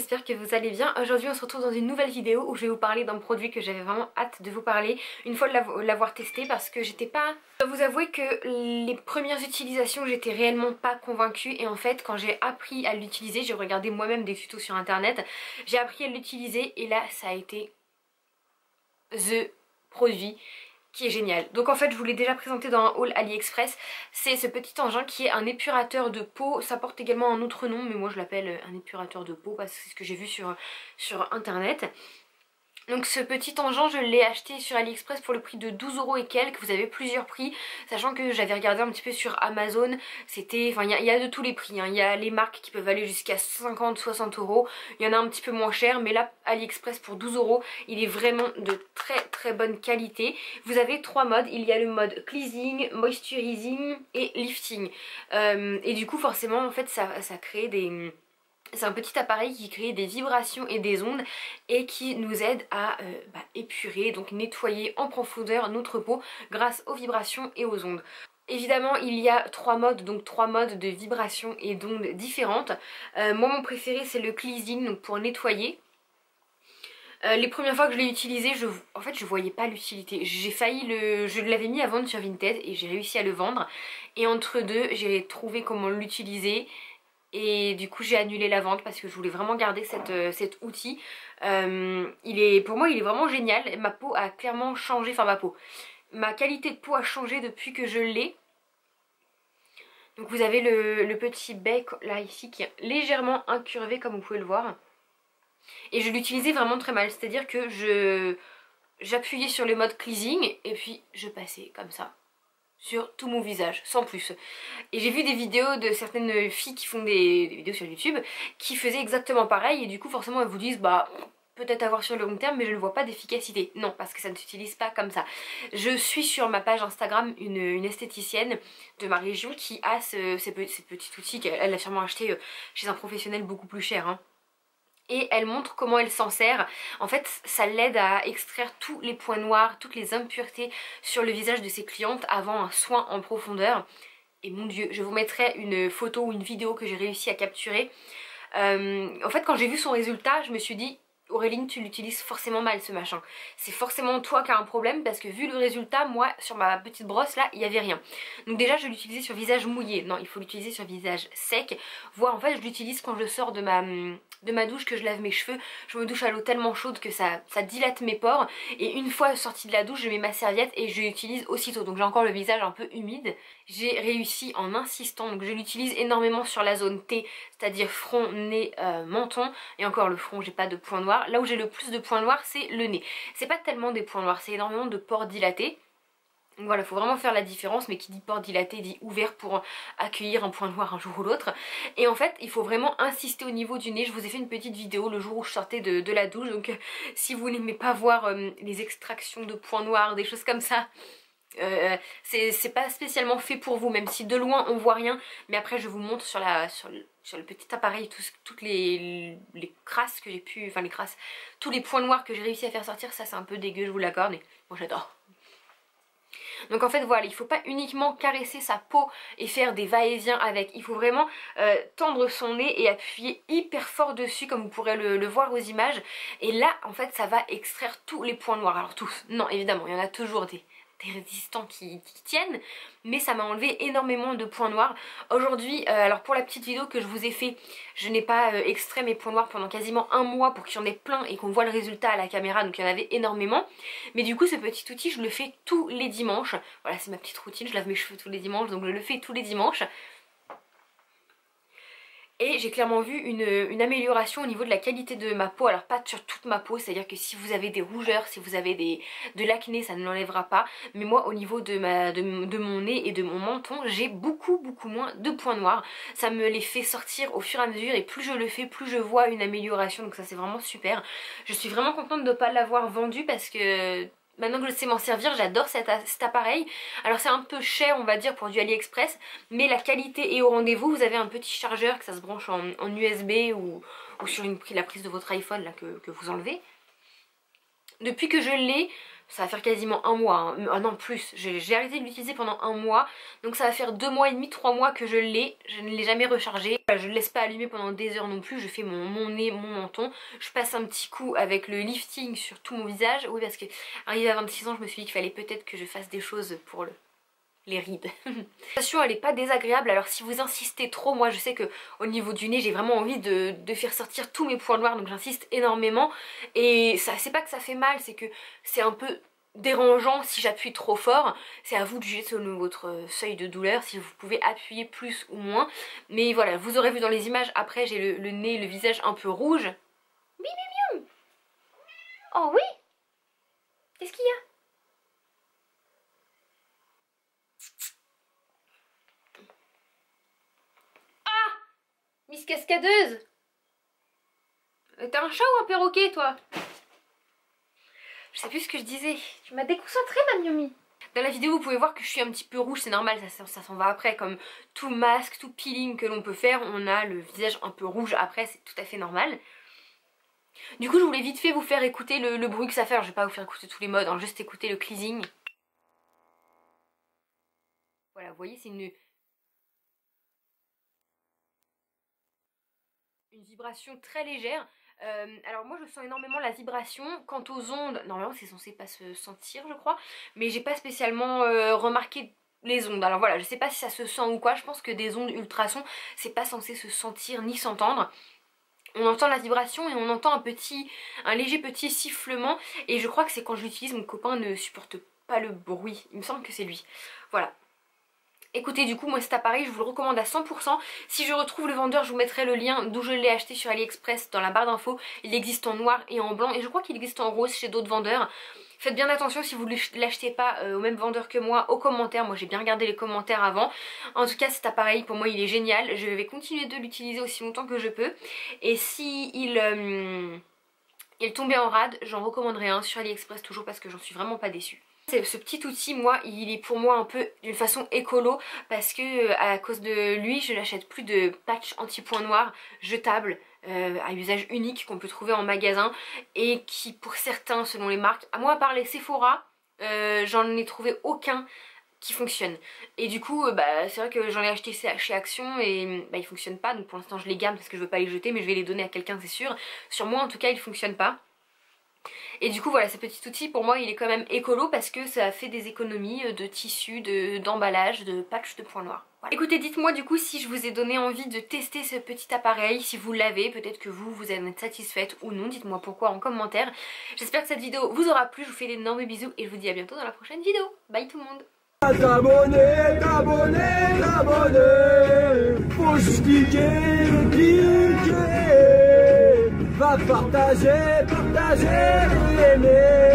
j'espère que vous allez bien. Aujourd'hui on se retrouve dans une nouvelle vidéo où je vais vous parler d'un produit que j'avais vraiment hâte de vous parler une fois de l'avoir testé, parce que j'étais pas... Je dois vous avouer que les premières utilisations j'étais réellement pas convaincue, et en fait quand j'ai appris à l'utiliser, j'ai regardé moi-même des tutos sur internet, j'ai appris à l'utiliser et là ça a été THE produit qui est génial. Donc en fait je vous l'ai déjà présenté dans un haul AliExpress. C'est ce petit engin qui est un épurateur de peau. Ça porte également un autre nom mais moi je l'appelle un épurateur de peau parce que c'est ce que j'ai vu sur internet. Donc ce petit engin je l'ai acheté sur AliExpress pour le prix de 12 € et quelques. Vous avez plusieurs prix, sachant que j'avais regardé un petit peu sur Amazon. C'était, enfin il y a de tous les prix, hein. Il y a les marques qui peuvent aller jusqu'à 50-60 €. Il y en a un petit peu moins cher, mais là AliExpress pour 12 €, il est vraiment de très bonne qualité. Vous avez trois modes, il y a le mode cleansing, moisturizing et lifting. Et du coup forcément en fait ça crée des... C'est un petit appareil qui crée des vibrations et des ondes et qui nous aide à épurer, donc nettoyer en profondeur notre peau grâce aux vibrations et aux ondes. Évidemment il y a trois modes, donc trois modes de vibrations et d'ondes différentes. Moi mon préféré c'est le cleansing, donc pour nettoyer. Les premières fois que je l'ai utilisé, en fait je voyais pas l'utilité. J'ai failli je l'avais mis à vendre sur Vinted et j'ai réussi à le vendre. Et entre deux j'ai trouvé comment l'utiliser. Et du coup j'ai annulé la vente parce que je voulais vraiment garder cet outil. Pour moi il est vraiment génial. Ma peau a clairement changé, enfin ma qualité de peau a changé depuis que je l'ai. Donc vous avez le petit bec là ici qui est légèrement incurvé comme vous pouvez le voir. Et je l'utilisais vraiment très mal, c'est à dire que j'appuyais sur le mode cleansing et puis je passais comme ça sur tout mon visage, sans plus. Et j'ai vu des vidéos de certaines filles qui font des vidéos sur YouTube qui faisaient exactement pareil, et du coup forcément elles vous disent bah peut-être avoir sur le long terme mais je ne vois pas d'efficacité. Non, parce que ça ne s'utilise pas comme ça. Je suis sur ma page Instagram une esthéticienne de ma région qui a ces petits outils qu'elle a sûrement acheté chez un professionnel beaucoup plus cher, hein. Et elle montre comment elle s'en sert. En fait ça l'aide à extraire tous les points noirs, toutes les impuretés sur le visage de ses clientes avant un soin en profondeur. Et mon dieu, je vous mettrai une photo ou une vidéo que j'ai réussi à capturer. En fait quand j'ai vu son résultat je me suis dit Auréline, tu l'utilises forcément mal ce machin. C'est forcément toi qui as un problème, parce que vu le résultat, moi sur ma petite brosse là il n'y avait rien. Donc déjà je l'utilisais sur visage mouillé. Non, il faut l'utiliser sur visage sec. Voire en fait je l'utilise quand je sors de ma douche, que je lave mes cheveux. Je me douche à l'eau tellement chaude que ça dilate mes pores. Et une fois sortie de la douche je mets ma serviette et je l'utilise aussitôt. Donc j'ai encore le visage un peu humide. J'ai réussi en insistant, donc je l'utilise énormément sur la zone T, c'est-à-dire front, nez, menton. Et encore le front j'ai pas de points noirs. Là où j'ai le plus de points noirs c'est le nez. C'est pas tellement des points noirs, c'est énormément de pores dilatés. Donc voilà, il faut vraiment faire la différence, mais qui dit port dilaté dit ouvert pour accueillir un point noir un jour ou l'autre. Et en fait il faut vraiment insister au niveau du nez. Je vous ai fait une petite vidéo le jour où je sortais de la douche, donc si vous n'aimez pas voir les extractions de points noirs, des choses comme ça, c'est pas spécialement fait pour vous, même si de loin on voit rien. Mais après je vous montre sur le petit appareil toutes les crasses que j'ai pu, enfin les crasses, tous les points noirs que j'ai réussi à faire sortir. Ça c'est un peu dégueu, je vous l'accorde, mais moi j'adore. Donc en fait voilà, il faut pas uniquement caresser sa peau et faire des va-et-vient avec. Il faut vraiment tendre son nez et appuyer hyper fort dessus, comme vous pourrez le voir aux images. Et là en fait ça va extraire tous les points noirs. Alors tous, non évidemment, il y en a toujours des résistants qui tiennent, mais ça m'a enlevé énormément de points noirs. Aujourd'hui, alors pour la petite vidéo que je vous ai fait, je n'ai pas extrait mes points noirs pendant quasiment un mois pour qu'il y en ait plein et qu'on voit le résultat à la caméra, donc il y en avait énormément. Mais du coup ce petit outil je le fais tous les dimanches. Voilà, c'est ma petite routine, je lave mes cheveux tous les dimanches, donc je le fais tous les dimanches. Et j'ai clairement vu une amélioration au niveau de la qualité de ma peau. Alors pas sur toute ma peau, c'est à dire que si vous avez des rougeurs, si vous avez de l'acné, ça ne l'enlèvera pas. Mais moi au niveau de mon nez et de mon menton, j'ai beaucoup moins de points noirs. Ça me les fait sortir au fur et à mesure, et plus je le fais, plus je vois une amélioration. Donc ça c'est vraiment super. Je suis vraiment contente de ne pas l'avoir vendu, parce que maintenant que je sais m'en servir, j'adore cet appareil. Alors c'est un peu cher on va dire pour du AliExpress, mais la qualité est au rendez-vous. Vous avez un petit chargeur que ça se branche en USB ou sur la prise de votre iPhone là, que vous enlevez. Depuis que je l'ai, ça va faire quasiment un mois, hein. Ah non plus, j'ai arrêté de l'utiliser pendant un mois, donc ça va faire 2 mois et demi, 3 mois que je l'ai, je ne l'ai jamais rechargé. Je ne laisse pas allumer pendant des heures non plus, je fais mon nez, mon menton, je passe un petit coup avec le lifting sur tout mon visage, oui parce que arrivé à 26 ans je me suis dit qu'il fallait peut-être que je fasse des choses pour les rides. La sensation elle est pas désagréable, alors si vous insistez trop, moi je sais que au niveau du nez j'ai vraiment envie de faire sortir tous mes points noirs, donc j'insiste énormément et ça c'est pas que ça fait mal, c'est que c'est un peu dérangeant si j'appuie trop fort. C'est à vous de juger selon votre seuil de douleur si vous pouvez appuyer plus ou moins, mais voilà, vous aurez vu dans les images après j'ai le nez, le visage un peu rouge. Bim bim bim. Oh oui, qu'est-ce qu'il y a? Miss Cascadeuse! T'as un chat ou un perroquet toi? Je sais plus ce que je disais. Tu m'as déconcentrée ma Miomi. Dans la vidéo vous pouvez voir que je suis un petit peu rouge, c'est normal, ça s'en va après. Comme tout masque, tout peeling que l'on peut faire, on a le visage un peu rouge après, c'est tout à fait normal. Du coup je voulais vite fait vous faire écouter le bruit que ça fait. Alors je vais pas vous faire écouter tous les modes, hein, juste écouter le cleansing. Voilà, vous voyez c'est une vibration très légère. Alors moi je sens énormément la vibration. Quant aux ondes, normalement c'est censé pas se sentir je crois, mais j'ai pas spécialement remarqué les ondes. Alors voilà, je sais pas si ça se sent ou quoi, je pense que des ondes ultrasons c'est pas censé se sentir ni s'entendre. On entend la vibration et on entend un léger petit sifflement, et je crois que c'est quand je l'utilise, mon copain ne supporte pas le bruit, il me semble que c'est lui. Voilà. Écoutez, du coup moi cet appareil je vous le recommande à 100%. Si je retrouve le vendeur je vous mettrai le lien d'où je l'ai acheté sur AliExpress dans la barre d'infos. Il existe en noir et en blanc et je crois qu'il existe en rose chez d'autres vendeurs. Faites bien attention si vous ne l'achetez pas au même vendeur que moi, aux commentaires. Moi j'ai bien regardé les commentaires avant. En tout cas cet appareil pour moi il est génial. Je vais continuer de l'utiliser aussi longtemps que je peux. Et si il tombait en rade, j'en recommanderais un sur AliExpress toujours parce que j'en suis vraiment pas déçue. Ce petit outil, moi, il est pour moi un peu d'une façon écolo parce que à cause de lui, je n'achète plus de patch anti-points noirs jetables à usage unique qu'on peut trouver en magasin et qui, pour certains, selon les marques, à moi à part les Sephora, j'en ai trouvé aucun qui fonctionne. Et du coup, c'est vrai que j'en ai acheté chez Action et ils fonctionnent pas. Donc pour l'instant, je les garde parce que je veux pas les jeter, mais je vais les donner à quelqu'un, c'est sûr. Sur moi, en tout cas, ils fonctionnent pas. Et du coup voilà, ce petit outil pour moi il est quand même écolo parce que ça fait des économies de tissu, d'emballage, de patch de points noirs. Voilà. Écoutez, dites-moi du coup si je vous ai donné envie de tester ce petit appareil, si vous l'avez, peut-être que vous en êtes satisfaite ou non, dites-moi pourquoi en commentaire. J'espère que cette vidéo vous aura plu, je vous fais d'énormes bisous et je vous dis à bientôt dans la prochaine vidéo. Bye tout le monde. T'abonner, faut juste cliquer, va partager, aimer.